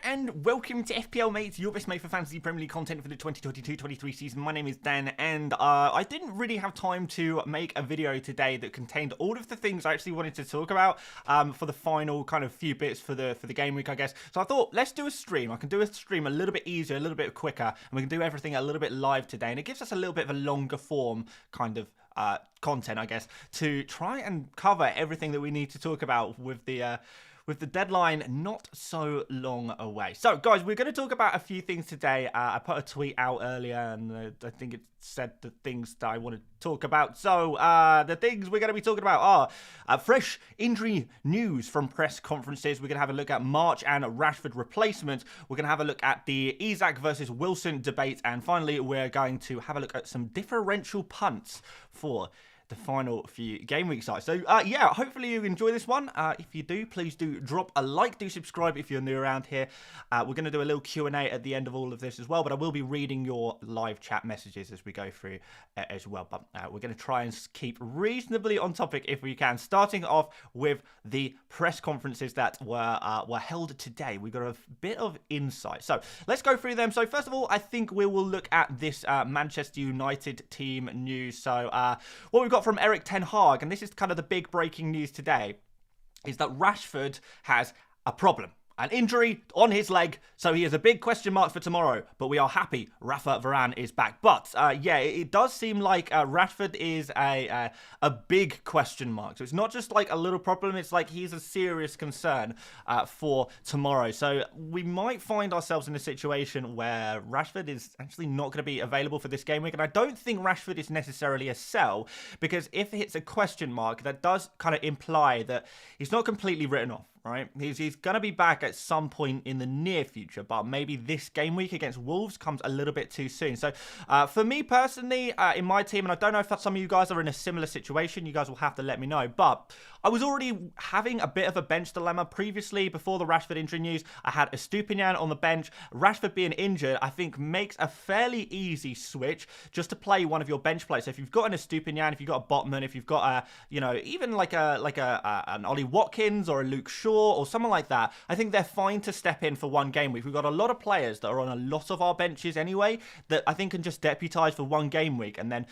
and welcome to FPL Mate, your best mate for fantasy Premier League content for the 2022-23 season. My name is Dan, and I didn't really have time to make a video today that contained all of the things I actually wanted to talk about for the final kind of few bits for the game week, I guess. So I thought, let's do a stream. I can do a stream a little bit easier, a little bit quicker, and we can do everything a little bit live today, and it gives us a little bit of a longer form kind of content, I guess, to try and cover everything that we need to talk about with the deadline not so long away. So, guys, we're going to talk about a few things today. I put a tweet out earlier, and I think it said the things that I want to talk about. So, the things we're going to be talking about are fresh injury news from press conferences. We're going to have a look at March and Rashford replacement. We're going to have a look at the Isak versus Wilson debate. And finally, we're going to have a look at some differential punts for the final few game week sites. So, yeah, hopefully you enjoy this one. If you do, please do drop a like, do subscribe if you're new around here. We're going to do a little Q&A at the end of all of this as well, but I will be reading your live chat messages as we go through as well. But we're going to try and keep reasonably on topic if we can, starting off with the press conferences that were held today. We've got a bit of insight. So, let's go through them. So, first of all, I think we will look at this Manchester United team news. So, what we've got from Eric Ten Hag, and this is kind of the big breaking news today, is that Rashford has a problem. An injury on his leg, so he is a big question mark for tomorrow, but we are happy Rafa Varane is back. But, yeah, it does seem like Rashford is a big question mark. So it's not just like a little problem, it's like he's a serious concern for tomorrow. So we might find ourselves in a situation where Rashford is actually not going to be available for this game week. And I don't think Rashford is necessarily a sell, because if it's a question mark, that does kind of imply that he's not completely written off. Right, he's going to be back at some point in the near future, but maybe this game week against Wolves comes a little bit too soon. So for me personally, in my team, and I don't know if some of you guys are in a similar situation, you guys will have to let me know, but I was already having a bit of a bench dilemma previously. Before the Rashford injury news, I had Estupinian on the bench. Rashford being injured, I think, makes a fairly easy switch just to play one of your bench players. So if you've got an Estupinian, if you've got a Botman, if you've got a, you know, even like an Ollie Watkins or a Luke Shaw or someone like that, I think they're fine to step in for one game week. We've got a lot of players that are on a lot of our benches anyway that I think can just deputise for one game week, and then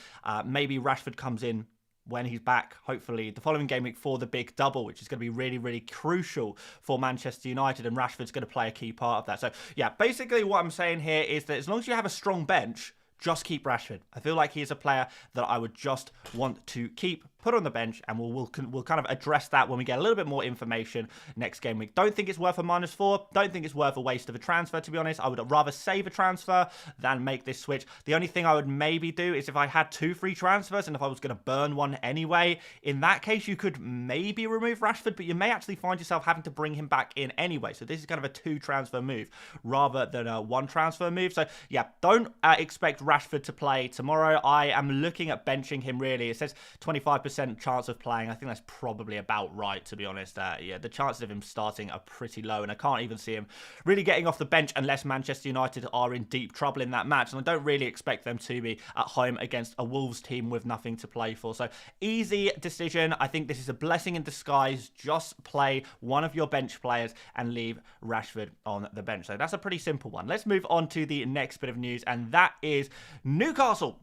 maybe Rashford comes in when he's back, hopefully, the following game week for the big double, which is going to be really, really crucial for Manchester United, and Rashford's going to play a key part of that. So, yeah, basically what I'm saying here is that as long as you have a strong bench, just keep Rashford. I feel like he is a player that I would just want to keep, put on the bench, and we'll kind of address that when we get a little bit more information next game week. Don't think it's worth a -4. Don't think it's worth a waste of a transfer, to be honest. I would rather save a transfer than make this switch. The only thing I would maybe do is if I had 2 free transfers and if I was going to burn one anyway, in that case, you could maybe remove Rashford, but you may actually find yourself having to bring him back in anyway. So this is kind of a 2 transfer move rather than a 1 transfer move. So yeah, don't expect Rashford to play tomorrow. I am looking at benching him, really. It says 25% chance of playing. I think that's probably about right, to be honest. Yeah, the chances of him starting are pretty low, and I can't even see him really getting off the bench unless Manchester United are in deep trouble in that match, and I don't really expect them to be at home against a Wolves team with nothing to play for. So easy decision. I think this is a blessing in disguise. Just play one of your bench players and leave Rashford on the bench. So that's a pretty simple one. Let's move on to the next bit of news, and that is Newcastle.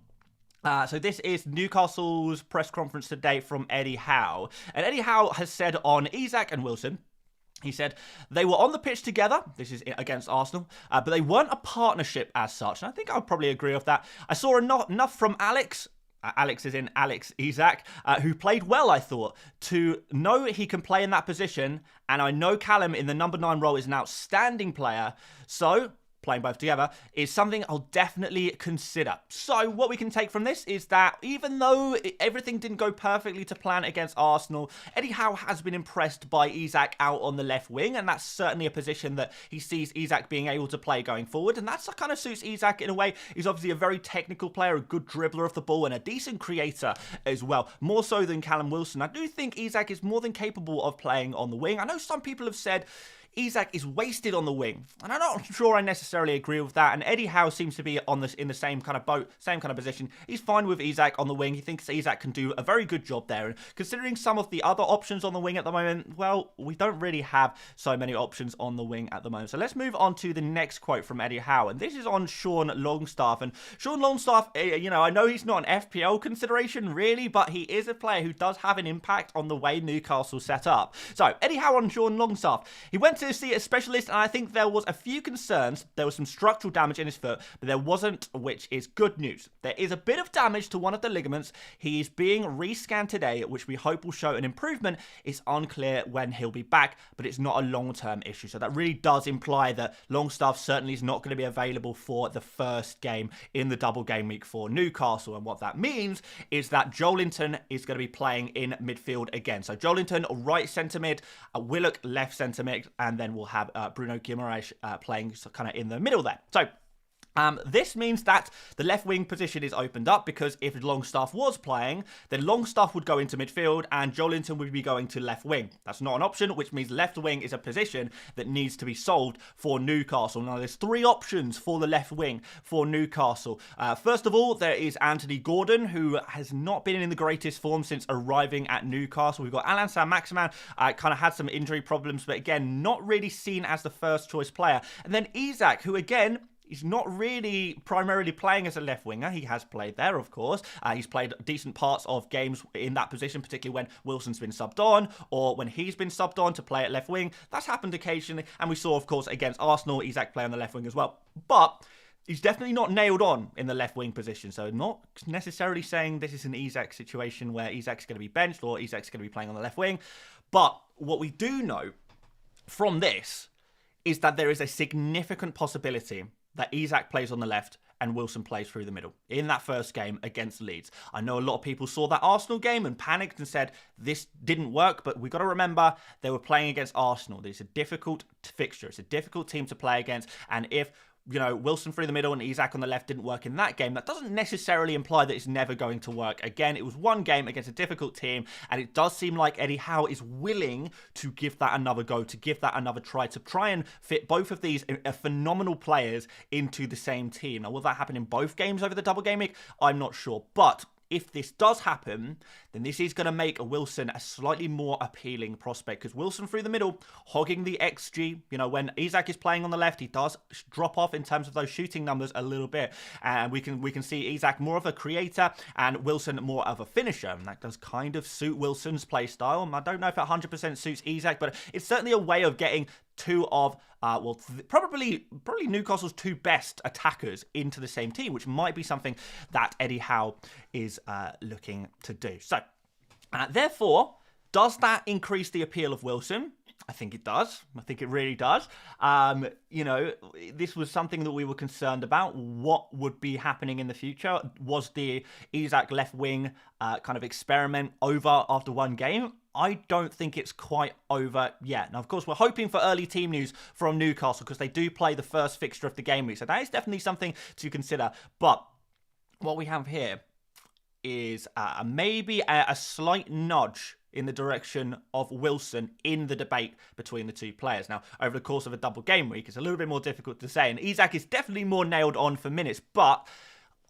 So this is Newcastle's press conference today from Eddie Howe. And Eddie Howe has said on Isak and Wilson, he said they were on the pitch together. This is against Arsenal, but they weren't a partnership as such. And I think I would probably agree with that. I saw enough from Alex. Alex is in Alex Isak, who played well, I thought, to know he can play in that position. And I know Callum in the number 9 role is an outstanding player. So playing both together is something I'll definitely consider. So what we can take from this is that even though everything didn't go perfectly to plan against Arsenal, Eddie Howe has been impressed by Isak out on the left wing, and that's certainly a position that he sees Isak being able to play going forward, and that's what kind of suits Isak in a way. He's obviously a very technical player, a good dribbler of the ball, and a decent creator as well, more so than Callum Wilson. I do think Isak is more than capable of playing on the wing. I know some people have said Isak is wasted on the wing. And I'm not sure I necessarily agree with that. And Eddie Howe seems to be on this in the same kind of boat, same kind of position. He's fine with Isak on the wing. He thinks Isak can do a very good job there. And considering some of the other options on the wing at the moment, well, we don't really have so many options on the wing at the moment. So let's move on to the next quote from Eddie Howe. And this is on Sean Longstaff. And Sean Longstaff, you know, I know he's not an FPL consideration really, but he is a player who does have an impact on the way Newcastle set up. So Eddie Howe on Sean Longstaff. He went to see a specialist, and I think there was a few concerns. There was some structural damage in his foot, but there wasn't, which is good news. There is a bit of damage to one of the ligaments. He is being rescanned today, which we hope will show an improvement. It's unclear when he'll be back, but it's not a long-term issue. So that really does imply that Longstaff certainly is not going to be available for the first game in the double game week for Newcastle. And what that means is that Joelinton is going to be playing in midfield again. So Joelinton, right centre mid, Willock, left centre mid, and then we'll have Bruno Guimaraes playing kind of in the middle there. So this means that the left wing position is opened up, because if Longstaff was playing, then Longstaff would go into midfield and Joelinton would be going to left wing. That's not an option, which means left wing is a position that needs to be solved for Newcastle. Now, there's three options for the left wing for Newcastle. First of all, there is Anthony Gordon, who has not been in the greatest form since arriving at Newcastle. We've got Alan Saint-Maximin, kind of had some injury problems, but again, not really seen as the first choice player. And then Isak, who again, he's not really primarily playing as a left winger. He has played there, of course. He's played decent parts of games in that position, particularly when Wilson's been subbed on or when he's been subbed on to play at left wing. That's happened occasionally. And we saw, of course, against Arsenal, Isak play on the left wing as well. But he's definitely not nailed on in the left wing position. So not necessarily saying this is an Isak situation where Isak's going to be benched or Isak's going to be playing on the left wing. But what we do know from this is that there is a significant possibility that Isak plays on the left and Wilson plays through the middle in that first game against Leeds. I know a lot of people saw that Arsenal game and panicked and said this didn't work, but we've got to remember they were playing against Arsenal. It's a difficult fixture. It's a difficult team to play against, and if you know, Wilson through the middle and Isak on the left didn't work in that game, that doesn't necessarily imply that it's never going to work again. It was one game against a difficult team, and it does seem like Eddie Howe is willing to give that another go, to give that another try, to try and fit both of these phenomenal players into the same team. Now, will that happen in both games over the double game week? I'm not sure, but if this does happen, then this is going to make Wilson a slightly more appealing prospect, because Wilson through the middle, hogging the XG, you know, when Isak is playing on the left, he does drop off in terms of those shooting numbers a little bit. And we can see Isak more of a creator and Wilson more of a finisher. And that does kind of suit Wilson's play style. I don't know if it 100% suits Isak, but it's certainly a way of getting two of, probably Newcastle's two best attackers into the same team, which might be something that Eddie Howe is looking to do. So, therefore, does that increase the appeal of Wilson? I think it does. I think it really does. You know, this was something that we were concerned about. What would be happening in the future? Was the Isak left wing kind of experiment over after one game? I don't think it's quite over yet. Now, of course, we're hoping for early team news from Newcastle, because they do play the first fixture of the game week. So that is definitely something to consider. But what we have here is maybe a slight nudge in the direction of Wilson in the debate between the two players. Now, over the course of a double game week, it's a little bit more difficult to say. And Isak is definitely more nailed on for minutes. But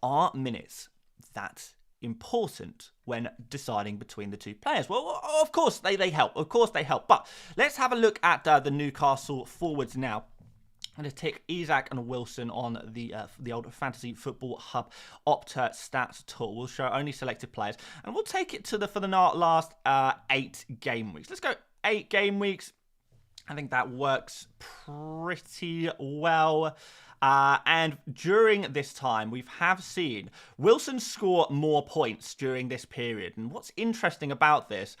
are minutes that important when deciding between the two players? Well, of course they help. Of course they help. But let's have a look at the Newcastle forwards now. I'm going to tick Isak and Wilson on the old Fantasy Football Hub Opta Stats tool. We'll show only selected players, and we'll take it to for the last 8 game weeks. Let's go 8 game weeks. I think that works pretty well. And during this time, we have seen Wilson score more points during this period. And what's interesting about this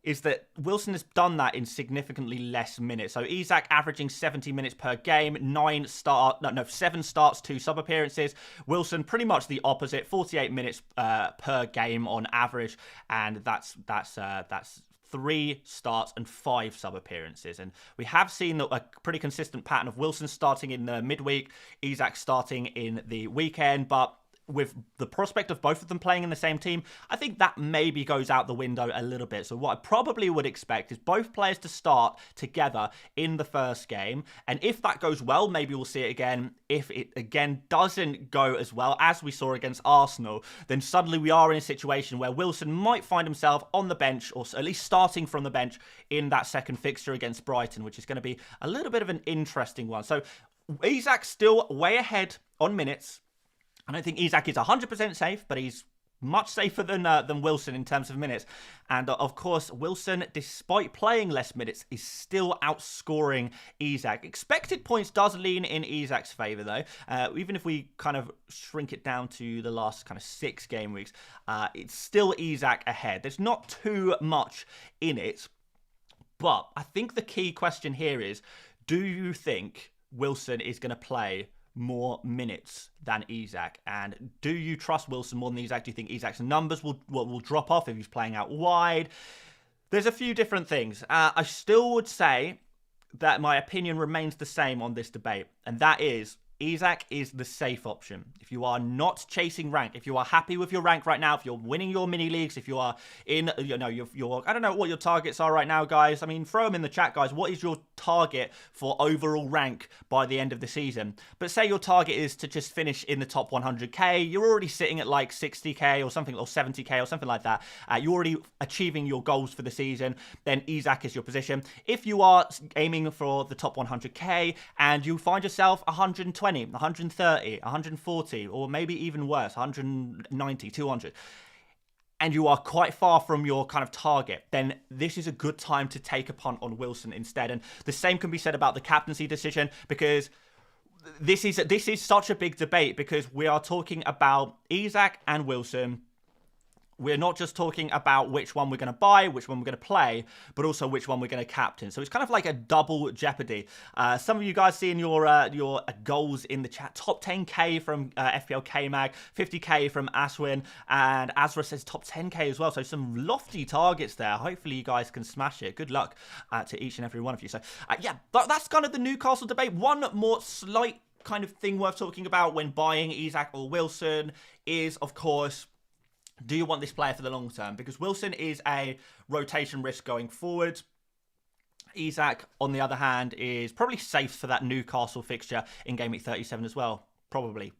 is that Wilson has done that in significantly less minutes. So Isak averaging 70 minutes per game, 7 starts, 2 sub appearances. Wilson pretty much the opposite, 48 minutes per game on average, and that's 3 starts and 5 sub appearances. And we have seen a pretty consistent pattern of Wilson starting in the midweek, Isak starting in the weekend, but with the prospect of both of them playing in the same team, I think that maybe goes out the window a little bit. So what I probably would expect is both players to start together in the first game. And if that goes well, maybe we'll see it again. If it again doesn't go as well as we saw against Arsenal, then suddenly we are in a situation where Wilson might find himself on the bench, or at least starting from the bench in that second fixture against Brighton, which is going to be a little bit of an interesting one. So Isak still way ahead on minutes. I don't think Isak is 100% safe, but he's much safer than Wilson in terms of minutes. And of course, Wilson, despite playing less minutes, is still outscoring Isak. Expected points does lean in Isak's favour, though. Even if we kind of shrink it down to the last kind of 6 game weeks, it's still Isak ahead. There's not too much in it. But I think the key question here is, do you think Wilson is going to play more minutes than Isak? And do you trust Wilson more than Isak? Do you think Isak's numbers will drop off if he's playing out wide? There's a few different things. I still would say that my opinion remains the same on this debate, and that is Isak is the safe option. If you are not chasing rank, if you are happy with your rank right now, if you're winning your mini leagues, if you are in, your I don't know what your targets are right now, guys. I mean, throw them in the chat, guys. What is your target for overall rank by the end of the season? But say your target is to just finish in the top 100k. You're already sitting at like 60k or something, or 70k or something like that. You're already achieving your goals for the season. Then Isak is your position. If you are aiming for the top 100k and you find yourself 120, 130, 140, or maybe even worse, 190, 200, and you are quite far from your kind of target, then this is a good time to take a punt on Wilson instead. And the same can be said about the captaincy decision, because this is such a big debate, because we are talking about Isak and Wilson. We're not just talking about which one we're going to buy, which one we're going to play, but also which one we're going to captain. So it's kind of like a double jeopardy. Some of you guys seeing your goals in the chat. Top 10k from FPL Mate, 50k from Aswin, and Azra says top 10k as well. So some lofty targets there. Hopefully you guys can smash it. Good luck to each and every one of you. So yeah, that's kind of the Newcastle debate. One more slight kind of thing worth talking about when buying Isak or Wilson is, of course, do you want this player for the long term? Because Wilson is a rotation risk going forward. Isak, on the other hand, is probably safe for that Newcastle fixture in Gameweek 37 as well. Probably.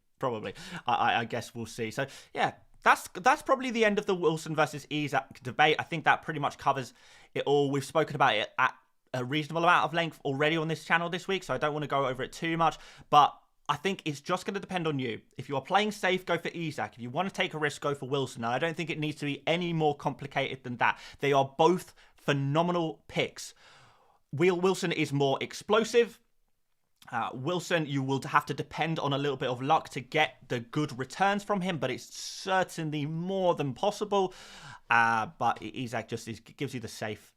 I guess we'll see. So, yeah, that's probably the end of the Wilson versus Isak debate. I think that pretty much covers it all. We've spoken about it at a reasonable amount of length already on this channel this week, so I don't want to go over it too much. But I think it's just going to depend on you. If you are playing safe, go for Isak. If you want to take a risk, go for Wilson. And I don't think it needs to be any more complicated than that. They are both phenomenal picks. Wilson is more explosive. Wilson, you will have to depend on a little bit of luck to get the good returns from him, but it's certainly more than possible. But Isak just gives you the safe.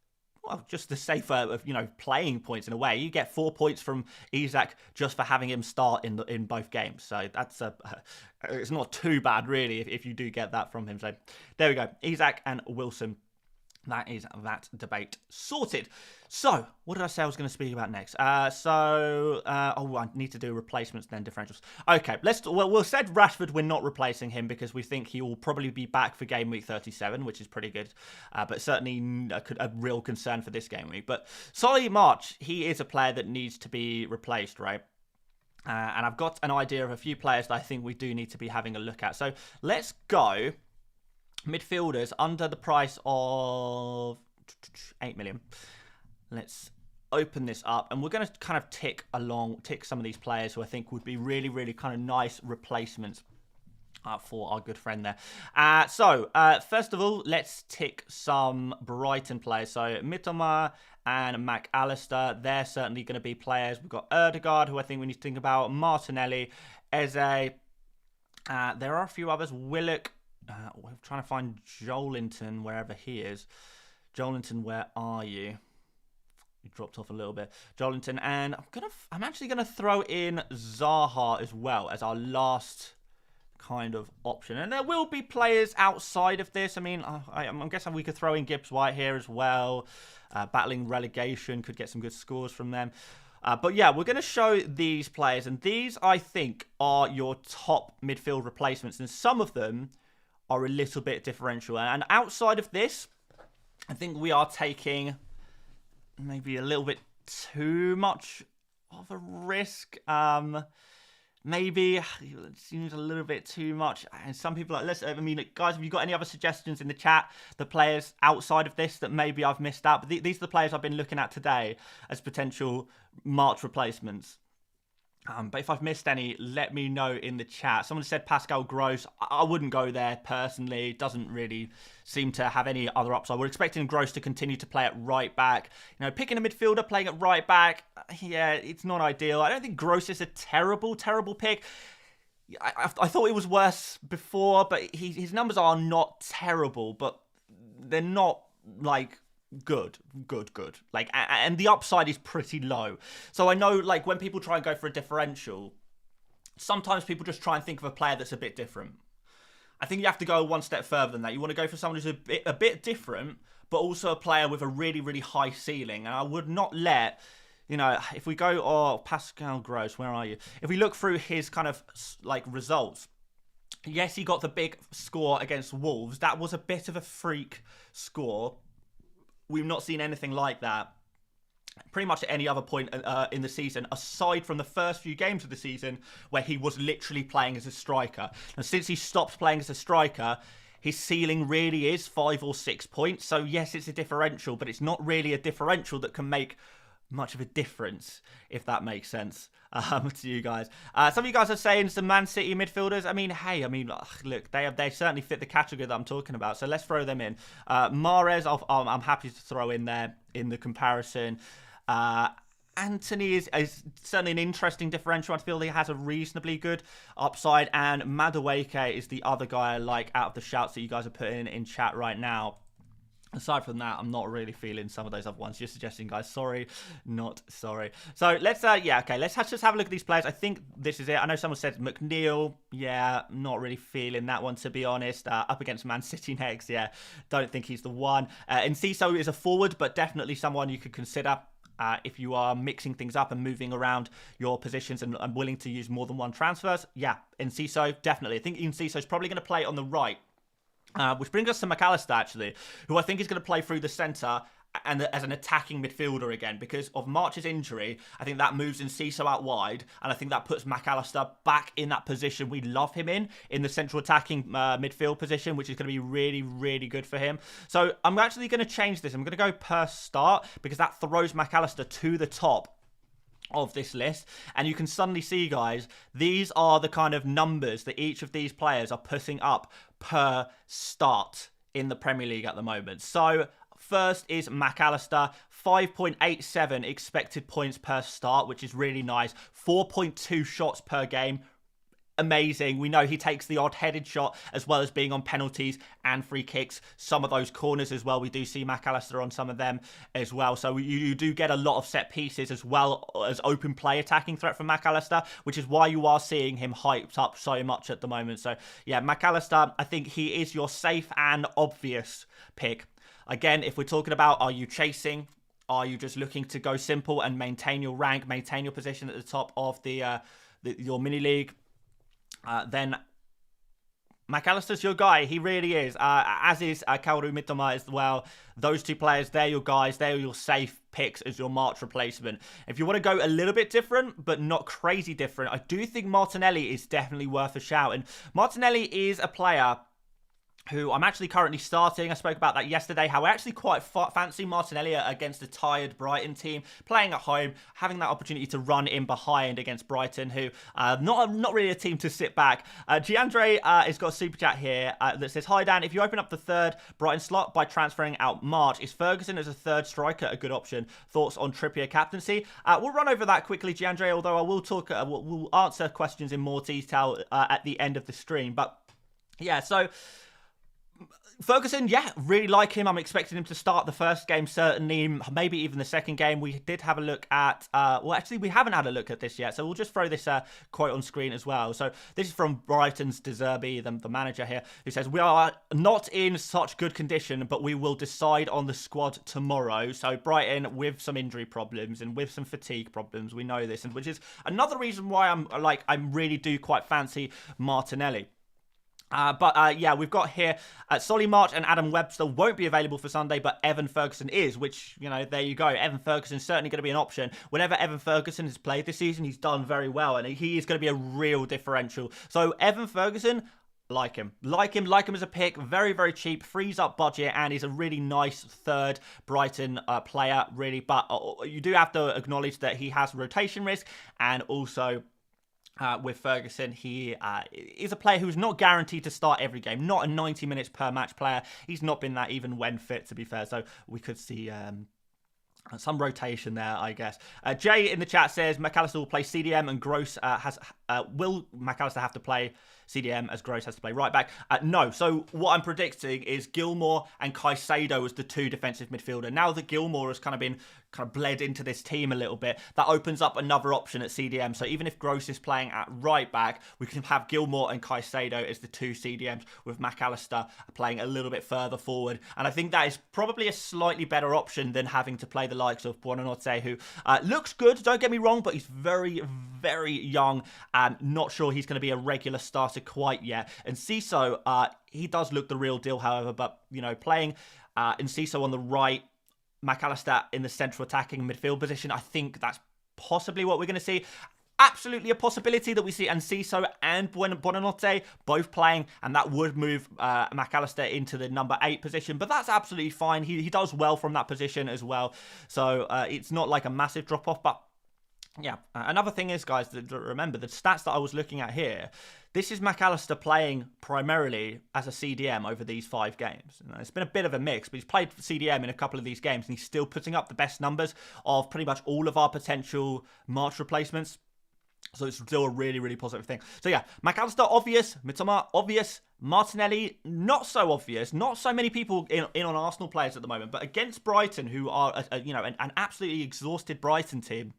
Well, just the safer of, playing points in a way. You get 4 points from Isak just for having him start in both games. So that's it's not too bad, really, if you do get that from him. So there we go. Isak and Wilson. That is that debate sorted. So, what did I say I was going to speak about next? I need to do replacements then, differentials. Okay, we'll said Rashford, we're not replacing him because we think he will probably be back for game week 37, which is pretty good, but certainly a real concern for this game week. But Solly March, he is a player that needs to be replaced, right? And I've got an idea of a few players that I think we do need to be having a look at. So, let's go midfielders under the price of 8 million. Let's open this up, and we're going to kind of tick some of these players who I think would be really, really kind of nice replacements for our good friend there. First of all, let's tick some Brighton players. So Mitoma and McAllister, they're certainly going to be players. We've got Erdegaard, who I think we need to think about, Martinelli, Eze. There are a few others. Willock. We're trying to find Joelinton wherever he is. Joelinton, where are you? You dropped off a little bit. Joelinton, and I'm actually gonna throw in Zaha as well as our last kind of option. And there will be players outside of this. I mean, I'm guessing we could throw in Gibbs White here as well. Battling relegation, could get some good scores from them. But yeah, we're going to show these players, and these, I think, are your top midfield replacements, and some of them are a little bit differential. And outside of this, I think we are taking maybe a little bit too much of a risk. Maybe it seems a little bit too much. And some people are like, guys, have you got any other suggestions in the chat? The players outside of this that maybe I've missed out. But these are the players I've been looking at today as potential March replacements. But if I've missed any, let me know in the chat. Someone said Pascal Gross. I wouldn't go there personally. It doesn't really seem to have any other upside. We're expecting Gross to continue to play at right back. You know, picking a midfielder, playing at right back, yeah, it's not ideal. I don't think Gross is a terrible pick. I thought it was worse before, but his numbers are not terrible, but they're not like good. Like, and the upside is pretty low. So I know, like, when people try and go for a differential, sometimes people just try and think of a player that's a bit different. I think you have to go one step further than that. You want to go for someone who's a bit different, but also a player with a really high ceiling. And I would not let, you know, if we go, Pascal Gross, where are you? If we look through his kind of like results, yes, he got the big score against Wolves. That was a bit of a freak score. We've not seen anything like that pretty much at any other point in the season, aside from the first few games of the season where he was literally playing as a striker. And since he stopped playing as a striker, his ceiling really is 5 or 6 points. So yes, it's a differential, but it's not really a differential that can make much of a difference, if that makes sense to you guys. Some of you guys are saying some Man City midfielders. I mean, hey, look, they certainly fit the category that I'm talking about. So let's throw them in. Mahrez, I'm happy to throw in there in the comparison. Anthony is certainly an interesting differential. I feel he has a reasonably good upside. And Madueke is the other guy I like out of the shouts that you guys are putting in chat right now. Aside from that, I'm not really feeling some of those other ones. You're suggesting, guys. Sorry, not sorry. So let's, let's just have a look at these players. I think this is it. I know someone said McNeil. Yeah, not really feeling that one, to be honest. Up against Man City next. Yeah, don't think he's the one. Enciso is a forward, but definitely someone you could consider. If you are mixing things up and moving around your positions and willing to use more than one transfers, yeah, Enciso, definitely. I think Enciso is probably going to play on the right. Which brings us to McAllister, actually, who I think is going to play through the centre and as an attacking midfielder again. Because of March's injury, I think that moves Enciso out wide, and I think that puts McAllister back in that position we love him in the central attacking midfield position, which is going to be really good for him. So I'm actually going to change this. I'm going to go per start, because that throws McAllister to the top of this list, and you can suddenly see, guys, these are the kind of numbers that each of these players are putting up per start in the Premier League at the moment. So first is McAllister, 5.87 expected points per start, which is really nice. 4.2 shots per game. Amazing. We know he takes the odd headed shot as well as being on penalties and free kicks. Some of those corners as well. We do see McAllister on some of them as well. So you do get a lot of set pieces as well as open play attacking threat from McAllister, which is why you are seeing him hyped up so much at the moment. So yeah, McAllister, I think he is your safe and obvious pick. Again, if we're talking about, are you chasing? Are you just looking to go simple and maintain your rank, maintain your position at the top of your mini league? Then McAllister's your guy. He really is. As is Kaoru Mitoma as well. Those two players, they're your guys. They're your safe picks as your March replacement. If you want to go a little bit different, but not crazy different, I do think Martinelli is definitely worth a shout. And Martinelli is a player who I'm actually currently starting. I spoke about that yesterday, how I actually quite fancy Martinelli against a tired Brighton team, playing at home, having that opportunity to run in behind against Brighton, who not really a team to sit back. Giandre has got a super chat here that says, "Hi Dan, if you open up the third Brighton slot by transferring out March, is Ferguson as a third striker a good option? Thoughts on Trippier captaincy?" We'll run over that quickly, Giandre, although I will talk, we'll answer questions in more detail at the end of the stream. But yeah, so Ferguson, yeah, really like him. I'm expecting him to start the first game, certainly, maybe even the second game. We did have a look at, well, actually, we haven't had a look at this yet, so we'll just throw this quote on screen as well. So this is from Brighton's De Zerbi, the manager here, who says, "We are not in such good condition, but we will decide on the squad tomorrow." So Brighton with some injury problems and with some fatigue problems, we know this, and which is another reason why I really do quite fancy Martinelli. Yeah, we've got here Solly March and Adam Webster won't be available for Sunday, but Evan Ferguson is, which, you know, there you go. Evan Ferguson's certainly going to be an option. Whenever Evan Ferguson has played this season, he's done very well, and he is going to be a real differential. So Evan Ferguson, like him as a pick. Very, very cheap, frees up budget, and he's a really nice third Brighton player, really. But you do have to acknowledge that he has rotation risk, and also with Ferguson, he is a player who's not guaranteed to start every game, not a 90 minutes per match player. He's not been that even when fit, to be fair, so we could see some rotation there, I guess. Jay in the chat says McAllister will play CDM and Gross will McAllister have to play CDM as Gross has to play right back? No. So what I'm predicting is Gilmour and Caicedo as the two defensive midfielder. Now that Gilmour has kind of bled into this team a little bit, that opens up another option at CDM. So even if Gross is playing at right back, we can have Gilmour and Caicedo as the two CDMs with McAllister playing a little bit further forward. And I think that is probably a slightly better option than having to play the likes of Buonanotte, who looks good, don't get me wrong, but he's very, very young and not sure he's going to be a regular starter quite yet. And Ciso, he does look the real deal, however, but, you know, playing Ciso on the right, McAllister in the central attacking midfield position, I think that's possibly what we're going to see. Absolutely a possibility that we see Enciso and Buonanotte both playing, and that would move McAllister into the number 8 position, but that's absolutely fine. He does well from that position as well, so it's not like a massive drop-off, but yeah. Another thing is, guys, remember the stats that I was looking at here. This is McAllister playing primarily as a CDM over these 5 games. It's been a bit of a mix, but he's played CDM in a couple of these games, and he's still putting up the best numbers of pretty much all of our potential March replacements. So it's still a really, really positive thing. So yeah, McAllister, obvious. Mitoma, obvious. Martinelli, not so obvious. Not so many people in on Arsenal players at the moment, but against Brighton, who are an absolutely exhausted Brighton team,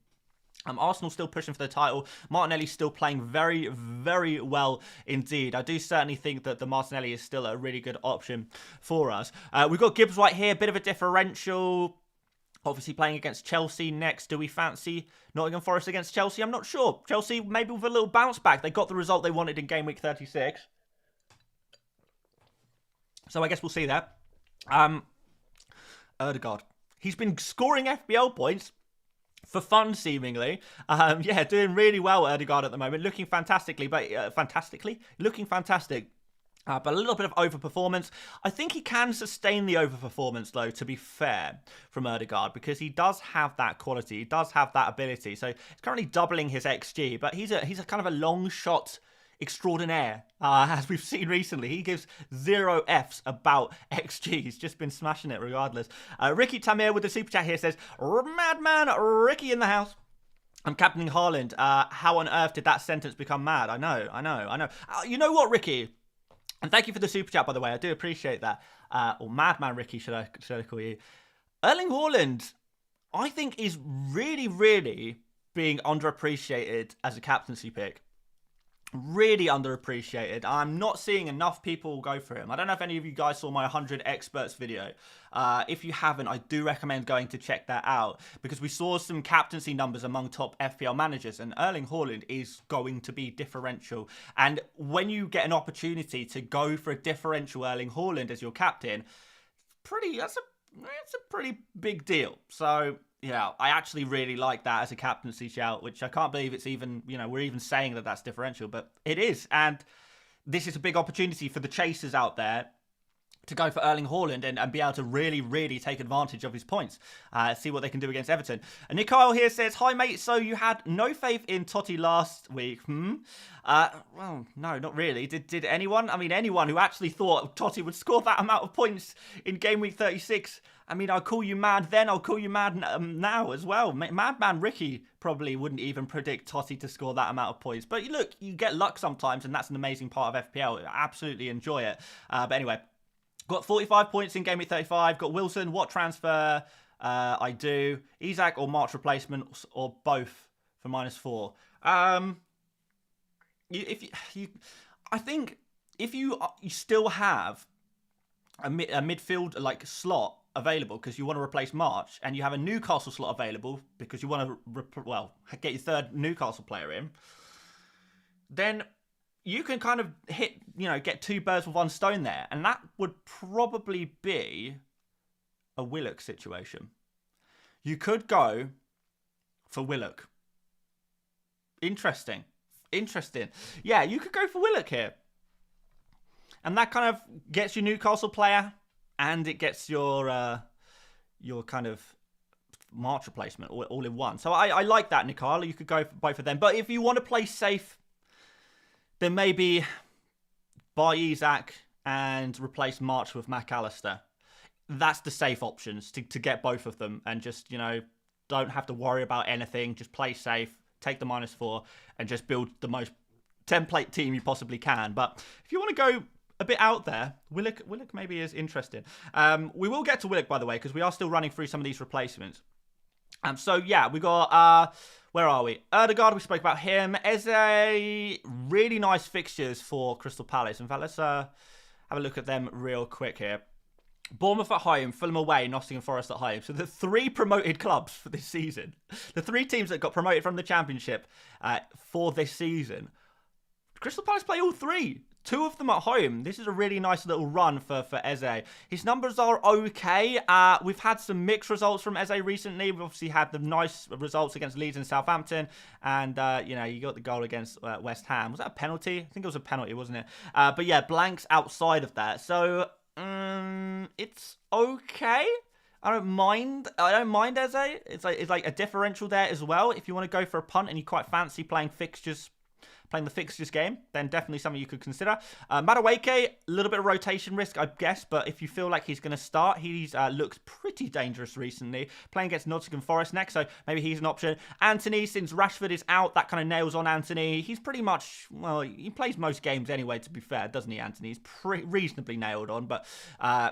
Arsenal still pushing for the title. Martinelli still playing very, very well indeed. I do certainly think that the Martinelli is still a really good option for us. We've got Gibbs right here, bit of a differential. Obviously playing against Chelsea next. Do we fancy Nottingham Forest against Chelsea? I'm not sure. Chelsea maybe with a little bounce back. They got the result they wanted in Gameweek 36. So I guess we'll see that. Ødegaard. He's been scoring FPL points for fun, seemingly. Yeah, doing really well, Ødegaard, at the moment. Looking fantastic. But a little bit of overperformance. I think he can sustain the overperformance, though, to be fair, from Ødegaard, because he does have that quality. He does have that ability. So he's currently doubling his XG, but he's a kind of a long shot extraordinaire, as we've seen recently. He gives 0 Fs about XG. He's just been smashing it regardless. Ricky Tamir with the super chat here says, Madman Ricky in the house. I'm captaining Haaland. How on earth did that sentence become mad? I know. You know what, Ricky? And thank you for the super chat, by the way. I do appreciate that. Or Madman Ricky, should I call you? Erling Haaland, I think, is really, really being underappreciated as a captaincy pick. Really underappreciated. I'm not seeing enough people go for him. I don't know if any of you guys saw my 100 experts video. If you haven't, I do recommend going to check that out, because we saw some captaincy numbers among top FPL managers, and Erling Haaland is going to be differential. And when you get an opportunity to go for a differential Erling Haaland as your captain, that's a pretty big deal. So yeah, I actually really like that as a captaincy shout, which I can't believe it's even, we're even saying that that's differential, but it is. And this is a big opportunity for the chasers out there to go for Erling Haaland and be able to really, really take advantage of his points. See what they can do against Everton. And Nikhil here says, hi mate, so you had no faith in Totti last week, well, no, not really. Did anyone? I mean, anyone who actually thought Totti would score that amount of points in Game Week 36, I mean, I'll call you mad then, I'll call you mad now as well. Madman Ricky probably wouldn't even predict Totti to score that amount of points. But look, you get luck sometimes, and that's an amazing part of FPL. I absolutely enjoy it. But anyway, Got 45 points in Gameweek 35. Got Wilson. What transfer I do? Isak or March replacement or both for -4. I think if you still have a midfield like slot available because you want to replace March, and you have a Newcastle slot available because you want to get your third Newcastle player in, then you can kind of get 2 birds with 1 stone there, and that would probably be a Willock situation. You could go for Willock. Interesting. Yeah, you could go for Willock here. And that kind of gets your Newcastle player, and it gets your kind of March replacement all in one. So I like that, Nicola. You could go for both of them. But if you want to play safe, then maybe buy Isak and replace March with McAllister. That's the safe options to get both of them, and just, don't have to worry about anything. Just play safe, take the -4, and just build the most template team you possibly can. But if you want to go a bit out there, Willock maybe is interesting. We will get to Willock, by the way, because we are still running through some of these replacements. So yeah, we got, where are we? Erdegaard, we spoke about him. Eze, really nice fixtures for Crystal Palace. In fact, let's have a look at them real quick here. Bournemouth at home, Fulham away, Nottingham Forest at home. So the 3 promoted clubs for this season. The 3 teams that got promoted from the Championship for this season. Crystal Palace play all 3. 2 of them at home. This is a really nice little run for Eze. His numbers are okay. We've had some mixed results from Eze recently. We've obviously had the nice results against Leeds and Southampton. And, you got the goal against West Ham. Was that a penalty? I think it was a penalty, wasn't it? But yeah, blanks outside of that. So it's okay. I don't mind Eze. It's like a differential there as well. If you want to go for a punt and you quite fancy playing the fixtures game, then definitely something you could consider. Madueke, a little bit of rotation risk, I guess, but if you feel like he's going to start, he's looked pretty dangerous recently. Playing against Nottingham Forest next, so maybe he's an option. Anthony, since Rashford is out, that kind of nails on Anthony. He's pretty much, he plays most games anyway, to be fair, doesn't he, Anthony? He's reasonably nailed on, but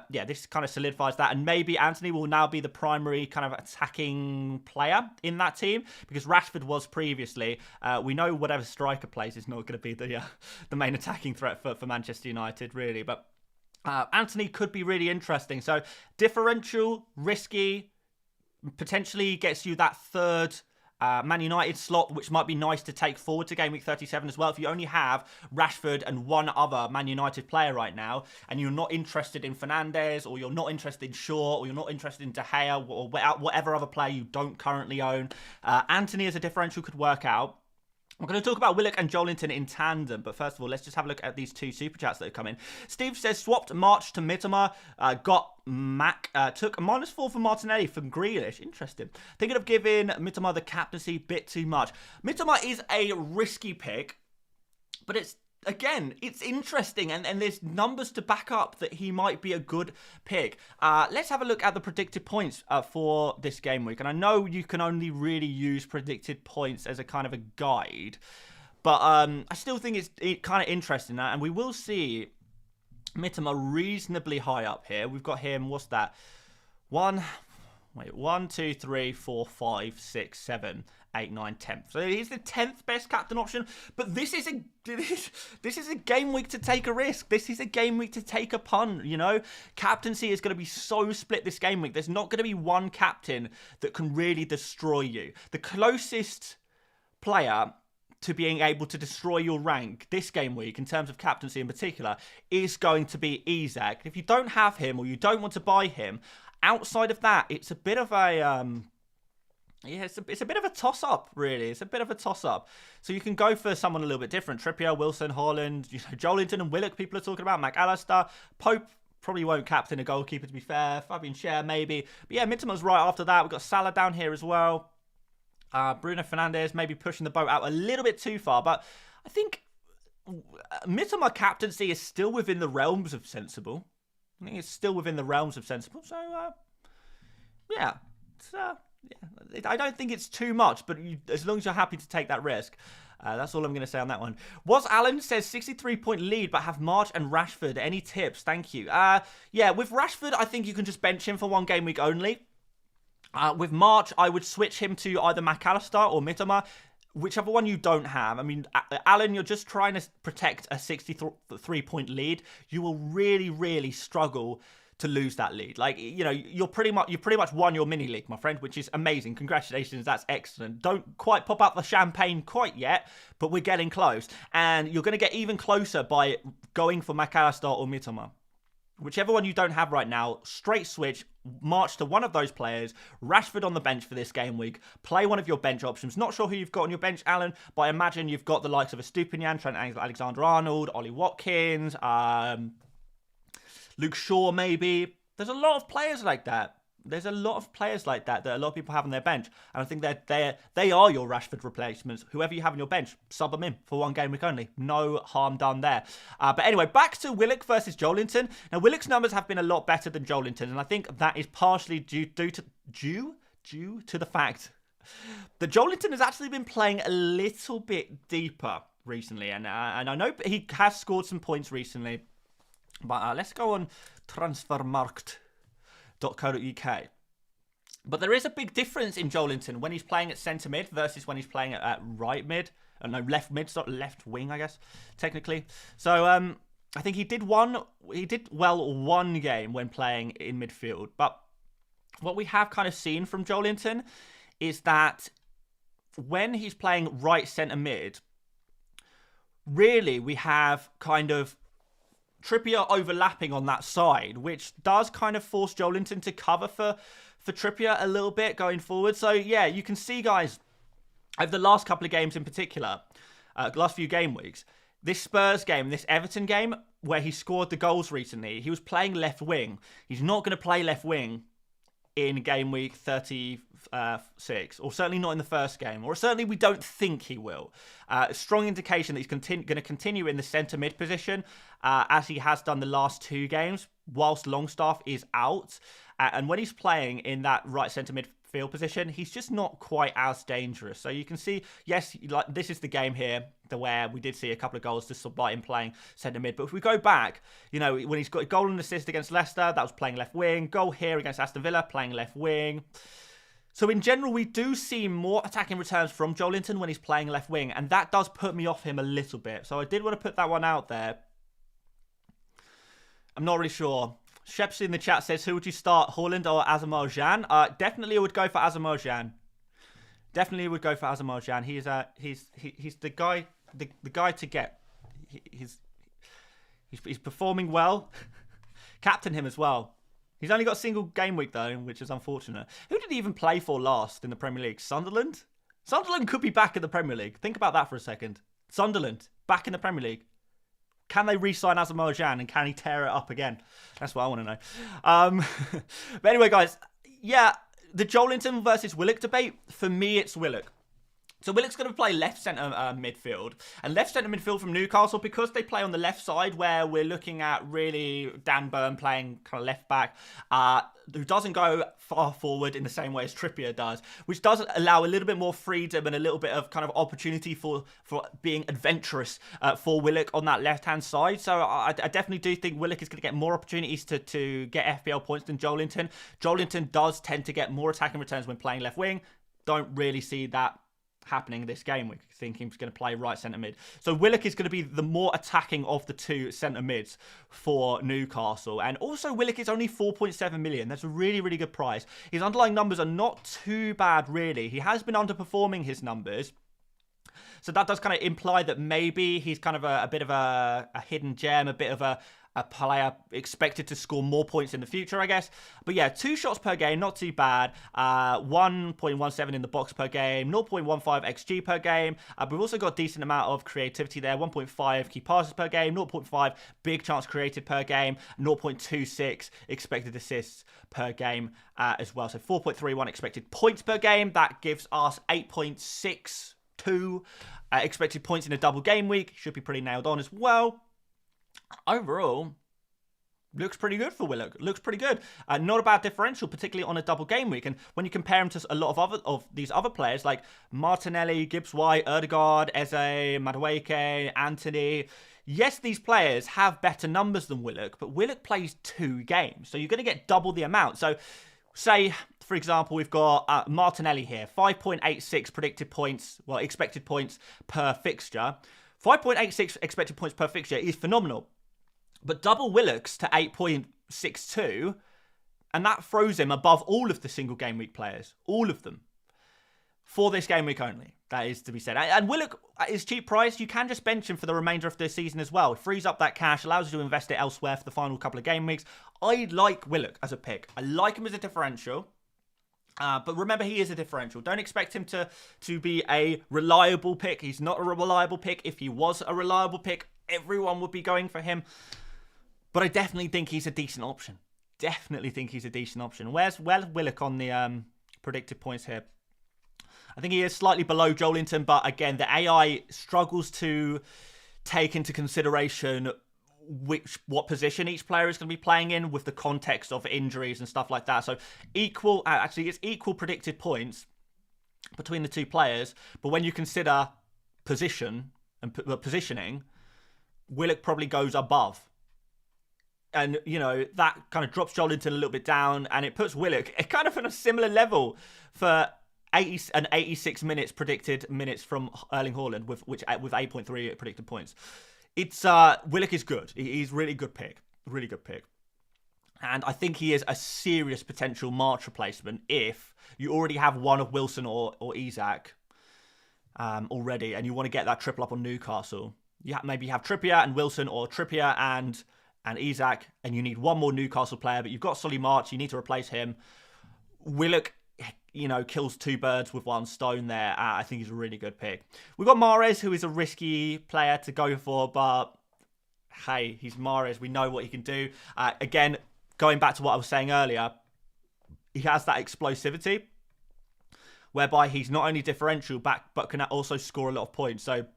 yeah, this kind of solidifies that, and maybe Anthony will now be the primary kind of attacking player in that team, because Rashford was previously. We know whatever striker plays is not going to be the main attacking threat for Manchester United, really. But Anthony could be really interesting. So differential, risky, potentially gets you that third Man United slot, which might be nice to take forward to Game Week 37 as well. If you only have Rashford and one other Man United player right now, and you're not interested in Fernandes, or you're not interested in Shaw, or you're not interested in De Gea, or whatever other player you don't currently own, Anthony as a differential could work out. We're going to talk about Willock and Joelinton in tandem, but first of all, let's just have a look at these 2 super chats that have come in. Steve says, swapped March to Mitoma, got Mac, took a -4 for Martinelli from Grealish. Interesting. Thinking of giving Mitoma the captaincy, bit too much. Mitoma is a risky pick, but it's interesting, and there's numbers to back up that he might be a good pick. Let's have a look at the predicted points for this game week. And I know you can only really use predicted points as a kind of a guide, but I still think it's kind of interesting. And we will see Mitoma reasonably high up here. We've got him, what's that? 1, 2, 3, 4, 5, 6, 7, 8, 9, 10. So he's the 10th best captain option. But this is a game week to take a risk. This is a game week to take a punt, Captaincy is going to be so split this game week. There's not going to be one captain that can really destroy you. The closest player to being able to destroy your rank this game week, in terms of captaincy in particular, is going to be Isak. If you don't have him, or you don't want to buy him, outside of that, it's a bit of a it's a bit of a toss-up, really. It's a bit of a toss-up. So you can go for someone a little bit different. Trippier, Wilson, Haaland, Joelinton and Willock, people are talking about. McAllister, Pope probably won't captain a goalkeeper, to be fair. Fabian Schär, maybe. But yeah, Mittoma's right after that. We've got Salah down here as well. Bruno Fernandes maybe pushing the boat out a little bit too far. But I think Mittoma captaincy is still within the realms of sensible. I think it's still within the realms of sensible. So, yeah. It's, I don't think it's too much, but as long as you're happy to take that risk. That's all I'm going to say on that one. Was Alan says 63-point lead, but have March and Rashford. Any tips? Thank you. Yeah, with Rashford, I think you can just bench him for one game week only. With March, I would switch him to either McAllister or Mitoma, whichever one you don't have. I mean, Alan, you're just trying to protect a 63-point lead. You will really, really struggle to lose that lead. Like, you know, you've pretty much won your mini league, my friend, which is amazing. Congratulations, that's excellent. Don't quite pop out the champagne quite yet, but we're getting close. And you're going to get even closer by going for McAllister or Mitoma. Whichever one you don't have right now, straight switch, march to one of those players, Rashford on the bench for this game week, play one of your bench options. Not sure who you've got on your bench, Alan, but I imagine you've got the likes of Estupiñán, Trent Alexander-Arnold, Ollie Watkins, Luke Shaw maybe. There's a lot of players like that. There's a lot of players like that a lot of people have on their bench. And I think they are your Rashford replacements. Whoever you have on your bench, sub them in for one game week only. No harm done there. But anyway, back to Willock versus Joelinton. Now, Willock's numbers have been a lot better than Joelinton's, and I think that is partially due to the fact that Joelinton has actually been playing a little bit deeper recently. And I know he has scored some points recently. But let's go on transfermarkt.co.uk. But there is a big difference in Joelinton when he's playing at centre mid versus when he's playing at right mid. No, left mid, not left wing, I guess, technically. So I think he did well one game when playing in midfield. But what we have kind of seen from Joelinton is that when he's playing right centre mid, really we have kind of Trippier overlapping on that side, which does kind of force Joelinton to cover for Trippier a little bit going forward. So, yeah, you can see, guys, over the last couple of games in particular, last few game weeks, this Spurs game, this Everton game, where he scored the goals recently, he was playing left wing. He's not going to play left wing in game week 36, or certainly not in the first game, or certainly we don't think he will. Strong indication that he's going to continue in the centre mid position, as he has done the last two games, whilst Longstaff is out. And when he's playing in that right centre midfield position, he's just not quite as dangerous. So you can see, yes, like this is the game here where we did see a couple of goals despite him playing centre mid. But if we go back, you know, when he's got a goal and assist against Leicester, that was playing left wing. Goal here against Aston Villa, playing left wing. So in general, we do see more attacking returns from Joelinton when he's playing left wing, and that does put me off him a little bit. So I did want to put that one out there. I'm not really sure. Shepsy in the chat says, who would you start, Haaland or Asamoah Gyan? Definitely would go for Asamoah Gyan. Definitely would go for Asamoah Gyan. He's the guy to get. He's performing well. Captain him as well. He's only got a single game week, though, which is unfortunate. Who did he even play for last in the Premier League? Sunderland? Sunderland could be back in the Premier League. Think about that for a second. Sunderland, back in the Premier League. Can they re-sign Asamoah Gyan, and can he tear it up again? That's what I want to know. But anyway, guys, yeah, the Joelinton versus Willock debate, for me, it's Willock. So Willock's going to play left centre midfield. And left centre midfield from Newcastle, because they play on the left side where we're looking at really Dan Burn playing kind of left back, who doesn't go far forward in the same way as Trippier does, which does allow a little bit more freedom and a little bit of kind of opportunity for being adventurous for Willock on that left-hand side. So I definitely do think Willock is going to get more opportunities to get FPL points than Joelinton. Joelinton does tend to get more attacking returns when playing left wing. Don't really see that happening this game. We're thinking he's going to play right centre mid. So Willock is going to be the more attacking of the two centre mids for Newcastle. And also Willock is only 4.7 million. That's a really, really good price. His underlying numbers are not too bad, really. He has been underperforming his numbers. So that does kind of imply that maybe he's kind of a bit of a hidden gem, a bit of a player expected to score more points in the future, I guess. But yeah, 2 shots per game, not too bad. 1.17 in the box per game, 0.15 XG per game. We've also got a decent amount of creativity there, 1.5 key passes per game, 0.5 big chance created per game, 0.26 expected assists per game as well. So 4.31 expected points per game. That gives us 8.62 expected points in a double game week. Should be pretty nailed on as well. Overall, looks pretty good for Willock. Looks pretty good. Not a bad differential, particularly on a double game week. And when you compare him to a lot of these other players like Martinelli, Gibbs-White, Ødegaard, Eze, Madueke, Anthony, yes, these players have better numbers than Willock, but Willock plays 2 games, so you're going to get double the amount. So say, for example, we've got Martinelli here, 5.86 predicted points, well, expected points per fixture. 5.86 expected points per fixture is phenomenal. But double Willock's to 8.62, and that throws him above all of the single game week players. All of them. For this game week only, that is to be said. And Willock is cheap price. You can just bench him for the remainder of the season as well. It frees up that cash, allows you to invest it elsewhere for the final couple of game weeks. I like Willock as a pick. I like him as a differential. But remember, he is a differential. Don't expect him to be a reliable pick. He's not a reliable pick. If he was a reliable pick, everyone would be going for him. But I definitely think he's a decent option. Definitely think he's a decent option. Where's Willock on the predicted points here? I think he is slightly below Joelinton, but again, the AI struggles to take into consideration what position each player is going to be playing in with the context of injuries and stuff like that. So it's equal predicted points between the 2 players, but when you consider position and positioning, Willock probably goes above. And, you know, that kind of drops Joelinton a little bit down, and it puts Willock kind of on a similar level for 86 minutes predicted minutes from Erling Haaland with 8.3 predicted points. It's Willock is good. He's really good pick. Really good pick. And I think he is a serious potential March replacement if you already have one of Wilson or Isak already, and you want to get that triple up on Newcastle. Maybe you have Trippier and Wilson, or Trippier and Isak, and you need one more Newcastle player, but you've got Solly March, you need to replace him. Willock, you know, kills 2 birds with 1 stone there. I think he's a really good pick. We've got Mahrez, who is a risky player to go for, but hey, he's Mahrez. We know what he can do. Again, going back to what I was saying earlier, he has that explosivity, whereby he's not only differential back, but can also score a lot of points. So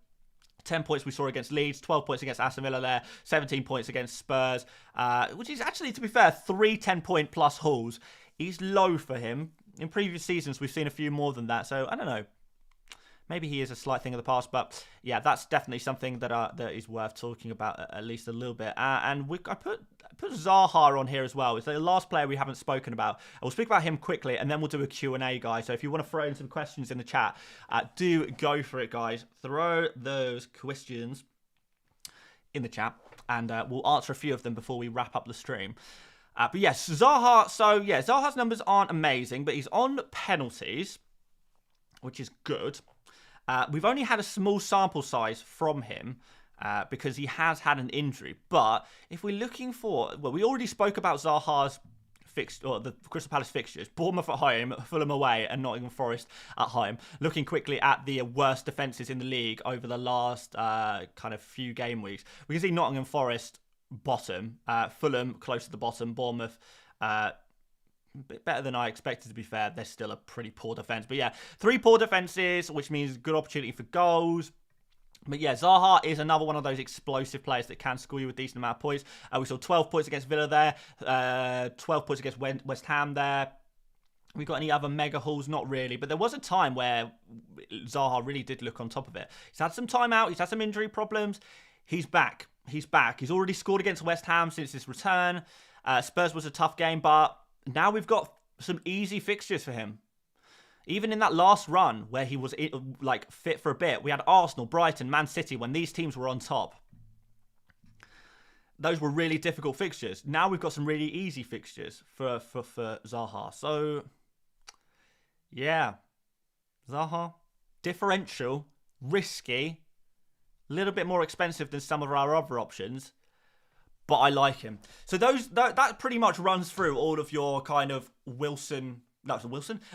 10 points we saw against Leeds, 12 points against Aston Villa there, 17 points against Spurs, which is actually, to be fair, 3 10-point plus hauls. He's low for him. In previous seasons, we've seen a few more than that, so I don't know. Maybe he is a slight thing of the past, but yeah, that's definitely something that is worth talking about at least a little bit. And I put Zaha on here as well. It's the last player we haven't spoken about. We'll speak about him quickly, and then we'll do a Q&A, guys. So if you want to throw in some questions in the chat, do go for it, guys. Throw those questions in the chat, and we'll answer a few of them before we wrap up the stream. But yes, Zaha. So yeah, Zaha's numbers aren't amazing, but he's on penalties, which is good. We've only had a small sample size from him because he has had an injury. But if we're looking for, well, we already spoke about Zaha's the Crystal Palace fixtures: Bournemouth at home, Fulham away, and Nottingham Forest at home. Looking quickly at the worst defences in the league over the last kind of few game weeks, we can see Nottingham Forest bottom, Fulham close to the bottom, Bournemouth a bit better than I expected, to be fair. They're still a pretty poor defence. But yeah, 3 poor defences, which means good opportunity for goals. But yeah, Zaha is another one of those explosive players that can score you a decent amount of points. We saw 12 points against Villa there, 12 points against West Ham there. We got any other mega hauls? Not really. But there was a time where Zaha really did look on top of it. He's had some time out. He's had some injury problems. He's back. He's back. He's already scored against West Ham since his return. Spurs was a tough game, but now we've got some easy fixtures for him. Even in that last run where he was like fit for a bit, we had Arsenal, Brighton, Man City when these teams were on top. Those were really difficult fixtures. Now we've got some really easy fixtures for Zaha. So, yeah. Zaha, differential, risky, a little bit more expensive than some of our other options, but I like him. So that pretty much runs through all of your kind of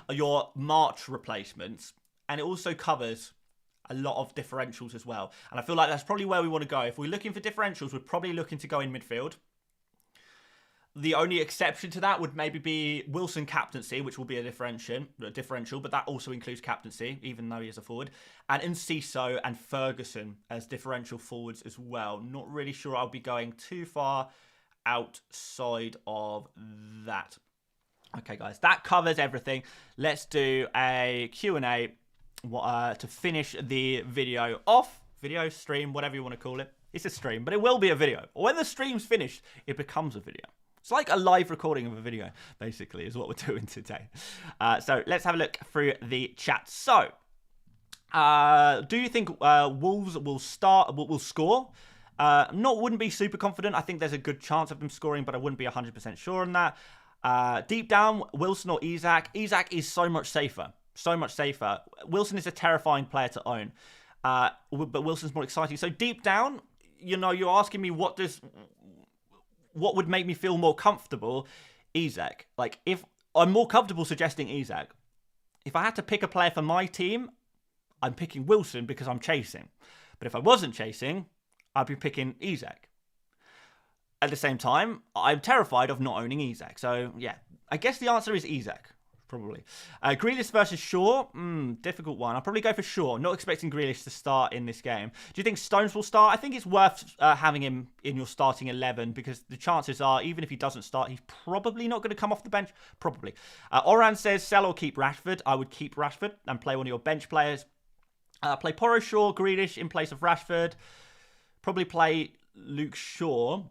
your March replacements, and it also covers a lot of differentials as well. And I feel like that's probably where we want to go. If we're looking for differentials, we're probably looking to go in midfield. The only exception to that would maybe be Wilson captaincy, which will be a differential, but that also includes captaincy, even though he is a forward. And Enciso and Ferguson as differential forwards as well. Not really sure I'll be going too far outside of that. Okay, guys, that covers everything. Let's do a Q&A to finish the video off. Video, stream, whatever you want to call it. It's a stream, but it will be a video. When the stream's finished, it becomes a video. It's like a live recording of a video, basically, is what we're doing today. So let's have a look through the chat. So, do you think Wolves will score? Wouldn't be super confident. I think there's a good chance of them scoring, but I wouldn't be 100% sure on that. Deep down, Wilson or Isak? Isak is so much safer. So much safer. Wilson is a terrifying player to own. But Wilson's more exciting. So deep down, you know, you're asking me what would make me feel more comfortable? Isak. Like, if I'm more comfortable suggesting Isak. If I had to pick a player for my team, I'm picking Wilson because I'm chasing. But if I wasn't chasing, I'd be picking Isak. At the same time, I'm terrified of not owning Isak. So, yeah, I guess the answer is Isak. Probably. Grealish versus Shaw. Difficult one. I'll probably go for Shaw. Not expecting Grealish to start in this game. Do you think Stones will start? I think it's worth having him in your starting 11 because the chances are, even if he doesn't start, he's probably not going to come off the bench. Probably. Oran says, sell or keep Rashford. I would keep Rashford and play one of your bench players. Play Porro, Shaw, Grealish in place of Rashford. Probably play Luke Shaw.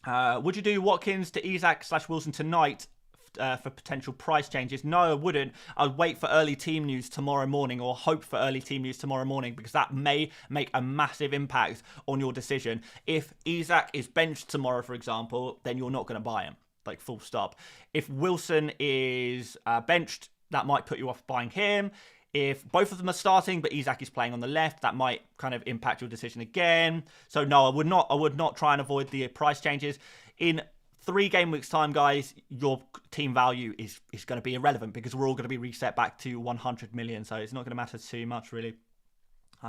Would you do Watkins to Isak/Wilson tonight? For potential price changes? No, I wouldn't. I'd wait for early team news tomorrow morning or hope for early team news tomorrow morning because that may make a massive impact on your decision. If Isak is benched tomorrow, for example, then you're not going to buy him. Like, full stop. If Wilson is benched, that might put you off buying him. If both of them are starting, but Isak is playing on the left, that might kind of impact your decision again. So no, I would not try and avoid the price changes. In 3 game weeks time, guys, your team value is going to be irrelevant because we're all going to be reset back to 100 million. So it's not going to matter too much, really.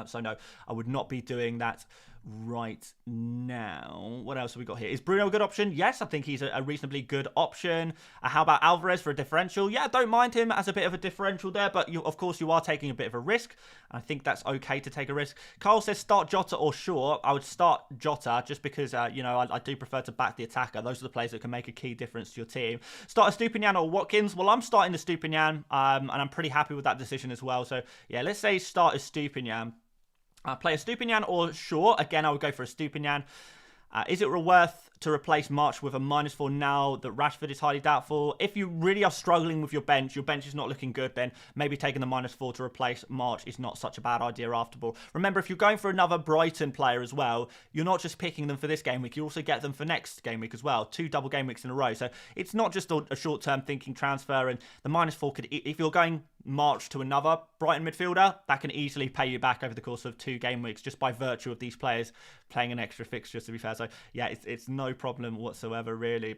So no, I would not be doing that right now. What else have we got here? Is Bruno a good option? Yes, I think he's a reasonably good option. How about Alvarez for a differential? Yeah, I don't mind him as a bit of a differential there, but of course you are taking a bit of a risk. I think that's okay to take a risk. Carl says start Jota or Shaw. I would start Jota just because, you know, I do prefer to back the attacker. Those are the players that can make a key difference to your team. Start a Stupinian or Watkins? Well, I'm starting the Stupinian, and I'm pretty happy with that decision as well. So, yeah, let's say start a Stupinian. Play a Stupinian or Shaw. Again, I would go for a Stupinian. Is it worth to replace March with a -4 now that Rashford is highly doubtful? If you really are struggling with your bench is not looking good, then maybe taking the -4 to replace March is not such a bad idea after all. Remember, if you're going for another Brighton player as well, you're not just picking them for this game week, you also get them for next game week as well. 2 double game weeks in a row. So it's not just a short-term thinking transfer, and the -4 could, if you're going March to another Brighton midfielder, that can easily pay you back over the course of 2 game weeks just by virtue of these players playing an extra fixture, to be fair. So yeah, it's no problem whatsoever, really.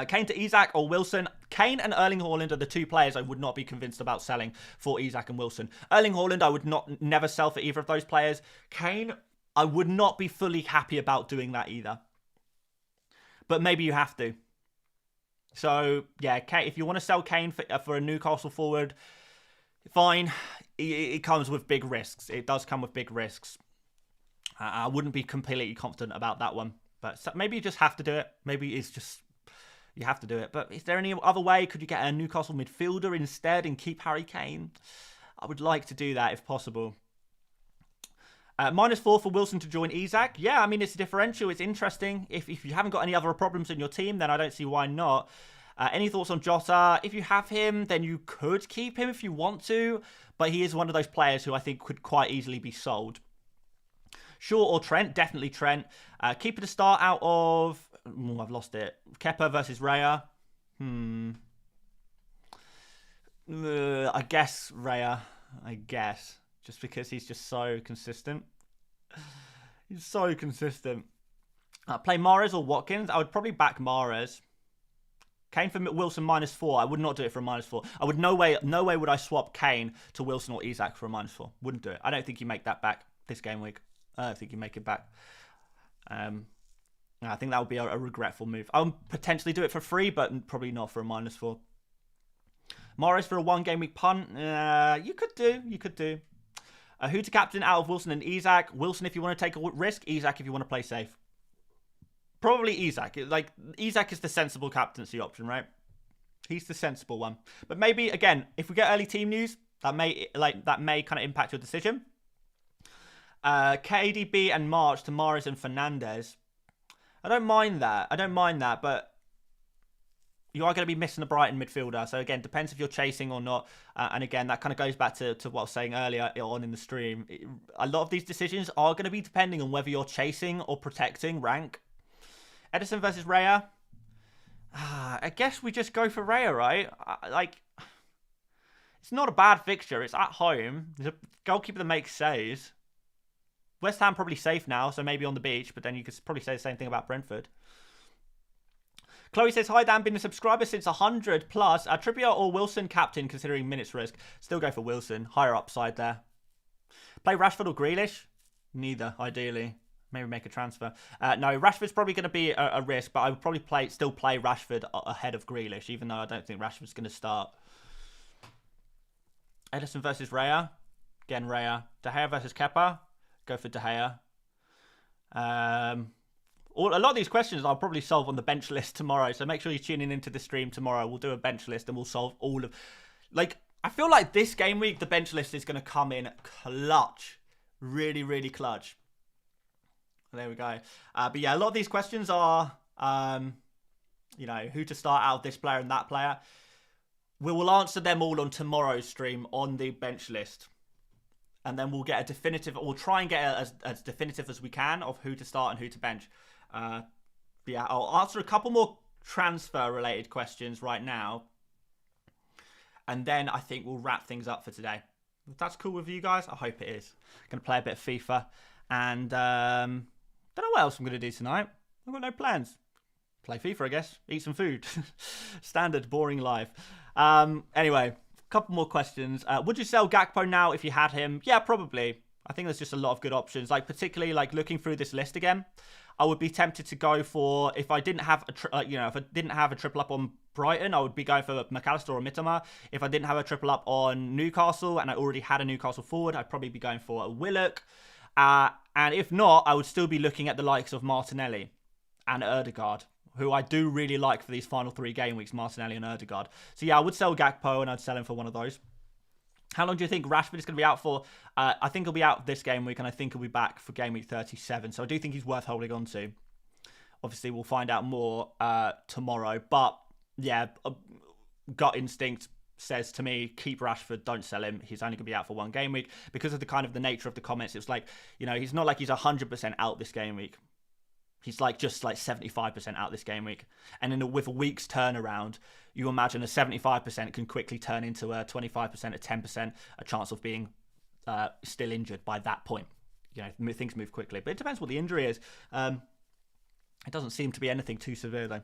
Kane to Isak or Wilson? Kane and Erling Haaland are the 2 players I would not be convinced about selling for Isak and Wilson. Erling Haaland, I would never sell for either of those players. Kane, I would not be fully happy about doing that either. But maybe you have to. So, yeah, if you want to sell Kane for a Newcastle forward, fine. It comes with big risks. It does come with big risks. I wouldn't be completely confident about that one. But maybe you just have to do it. Maybe it's just, you have to do it. But is there any other way? Could you get a Newcastle midfielder instead and keep Harry Kane? I would like to do that if possible. -4 for Wilson to join Isak. Yeah, I mean, it's a differential. It's interesting. If you haven't got any other problems in your team, then I don't see why not. Any thoughts on Jota? If you have him, then you could keep him if you want to. But he is one of those players who I think could quite easily be sold. Shaw or Trent? Definitely Trent. Keeper to start out of... I've lost it. Kepa versus Raya. I guess Raya. I guess. Just because he's just so consistent. He's so consistent. Play Mahrez or Watkins? I would probably back Mahrez. Kane for Wilson -4. I would not do it for a -4. I would no way would I swap Kane to Wilson or Isak for a -4. Wouldn't do it. I don't think you make that back this game week. I don't think you make it back. I think that would be a regretful move. I'll potentially do it for free, but probably not for a -4. Mahrez for a 1 game week punt? You could do. Who to captain out of Wilson and Isak? Wilson if you want to take a risk. Isak if you want to play safe. Probably Isak. Like, Isak is the sensible captaincy option, right? He's the sensible one. But maybe, again, if we get early team news, that may kind of impact your decision. KDB and March to Mahrez and Fernandes. I don't mind that, but you are going to be missing a Brighton midfielder. So again, depends if you're chasing or not. And again, that kind of goes back to what I was saying earlier on in the stream. A lot of these decisions are going to be depending on whether you're chasing or protecting rank. Edison versus Raya. I guess we just go for Raya, right? Like, it's not a bad fixture. It's at home. There's a goalkeeper that makes saves. West Ham probably safe now, so maybe on the beach. But then you could probably say the same thing about Brentford. Chloe says, hi Dan, been a subscriber since 100 plus. Trippier or Wilson captain considering minutes risk? Still go for Wilson. Higher upside there. Play Rashford or Grealish? Neither, ideally. Maybe make a transfer. No, Rashford's probably going to be a risk, but I would probably still play Rashford ahead of Grealish, even though I don't think Rashford's going to start. Edison versus Raya. Again, Raya. De Gea versus Kepa. Go for De Gea. A lot of these questions I'll probably solve on the bench list tomorrow, so make sure you're tuning into the stream tomorrow. We'll do a bench list and we'll solve all of... Like, I feel like this game week, the bench list is going to come in clutch. Really, really clutch. There we go. But yeah, a lot of these questions are, you know, who to start out of this player and that player. We will answer them all on tomorrow's stream on the bench list. And then we'll get a definitive, or we'll try and get as definitive as we can of who to start and who to bench. But yeah, I'll answer a couple more transfer-related questions right now. And then I think we'll wrap things up for today. If that's cool with you guys, I hope it is. Going to play a bit of FIFA. And don't know what else I'm going to do tonight. I've got no plans. Play FIFA, I guess. Eat some food. Standard, boring life. Anyway, couple more questions. Would you sell Gakpo now if you had him? Yeah, probably. I think there's just a lot of good options. Like, particularly like looking through this list again, I would be tempted to go for, if I didn't have if I didn't have a triple up on Brighton, I would be going for McAllister or Mitoma. If I didn't have a triple up on Newcastle and I already had a Newcastle forward, I'd probably be going for a Willock. And if not, I would still be looking at the likes of Martinelli and Ødegaard, who I do really like for these final 3 game weeks, Martinelli and Ødegaard. So yeah, I would sell Gakpo and I'd sell him for one of those. How long do you think Rashford is going to be out for? I think he'll be out this game week, and I think he'll be back for game week 37. So I do think he's worth holding on to. Obviously, we'll find out more tomorrow. But yeah, gut instinct says to me, keep Rashford, don't sell him. He's only going to be out for 1 game week. Because of the kind of the nature of the comments, it's like, you know, he's not like he's 100% out this game week. He's like just like 75% out this game week. And with a week's turnaround, you imagine a 75% can quickly turn into a 25%, a 10%, a chance of being still injured by that point. You know, things move quickly. But it depends what the injury is. It doesn't seem to be anything too severe, though.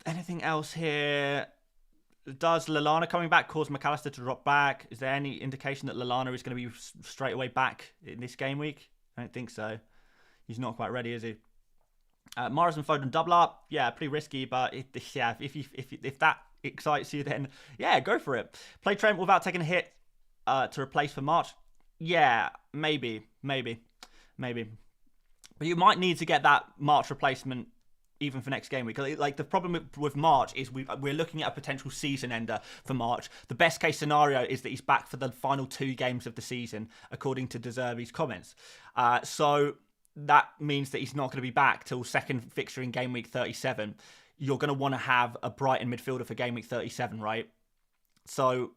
Anything else here? Does Lallana coming back cause McAllister to drop back? Is there any indication that Lallana is going to be straight away back in this game week? I don't think so. He's not quite ready, is he? Mahrez and Foden double up. Yeah, pretty risky, but if that excites you, then yeah, go for it. Play Trent without taking a hit to replace for March. Yeah, maybe. But you might need to get that March replacement even for next game week. Like, the problem with March is we're looking at a potential season ender for March. The best case scenario is that he's back for the final 2 games of the season, according to De Zerbi's comments. So that means that he's not going to be back till second fixture in game week 37. You're going to want to have a Brighton midfielder for game week 37, right? So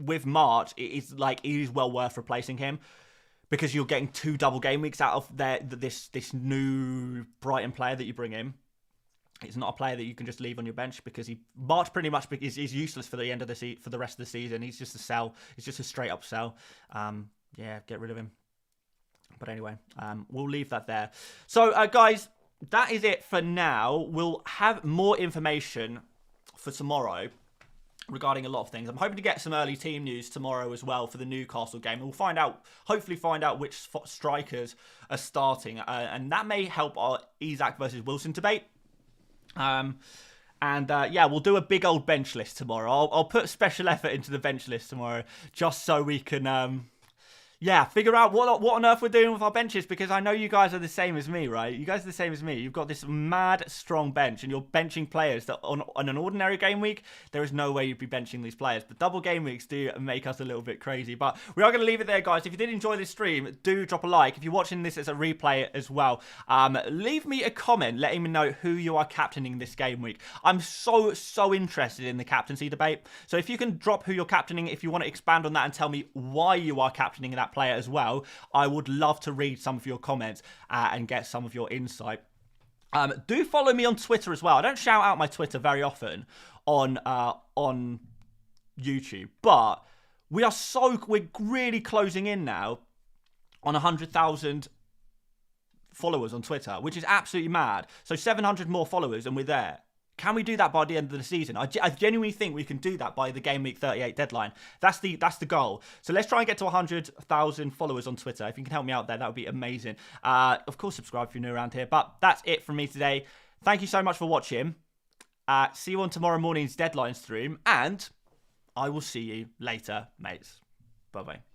with March, it is well worth replacing him, because you're getting 2 double game weeks out of this new Brighton player that you bring in. It's not a player that you can just leave on your bench, because March pretty much is useless for the end of for the rest of the season. He's just a sell. He's just a straight up sell. Yeah, get rid of him. But anyway, we'll leave that there. So guys, that is it for now. We'll have more information for tomorrow regarding a lot of things. I'm hoping to get some early team news tomorrow as well for the Newcastle game. We'll hopefully find out which strikers are starting. And that may help our Isak versus Wilson debate. Yeah, we'll do a big old bench list tomorrow. I'll put special effort into the bench list tomorrow, just so we can, yeah, figure out what on earth we're doing with our benches, because I know you guys are the same as me, right? You guys are the same as me. You've got this mad strong bench, and you're benching players that on an ordinary game week, there is no way you'd be benching these players. But double game weeks do make us a little bit crazy. But we are going to leave it there, guys. If you did enjoy this stream, do drop a like. If you're watching this as a replay as well, leave me a comment letting me know who you are captaining this game week. I'm so interested in the captaincy debate. So if you can drop who you're captaining, if you want to expand on that and tell me why you are captaining that player as well, I would love to read some of your comments and get some of your insight. Do follow me on Twitter as well. I don't shout out my Twitter very often on YouTube, but we're really closing in now on 100,000 followers on Twitter, which is absolutely mad. So 700 more followers and we're there. Can we do that by the end of the season? I genuinely think we can do that by the Game Week 38 deadline. That's the goal. So let's try and get to 100,000 followers on Twitter. If you can help me out there, that would be amazing. Of course, subscribe if you're new around here. But that's it from me today. Thank you so much for watching. See you on tomorrow morning's deadline stream. And I will see you later, mates. Bye-bye.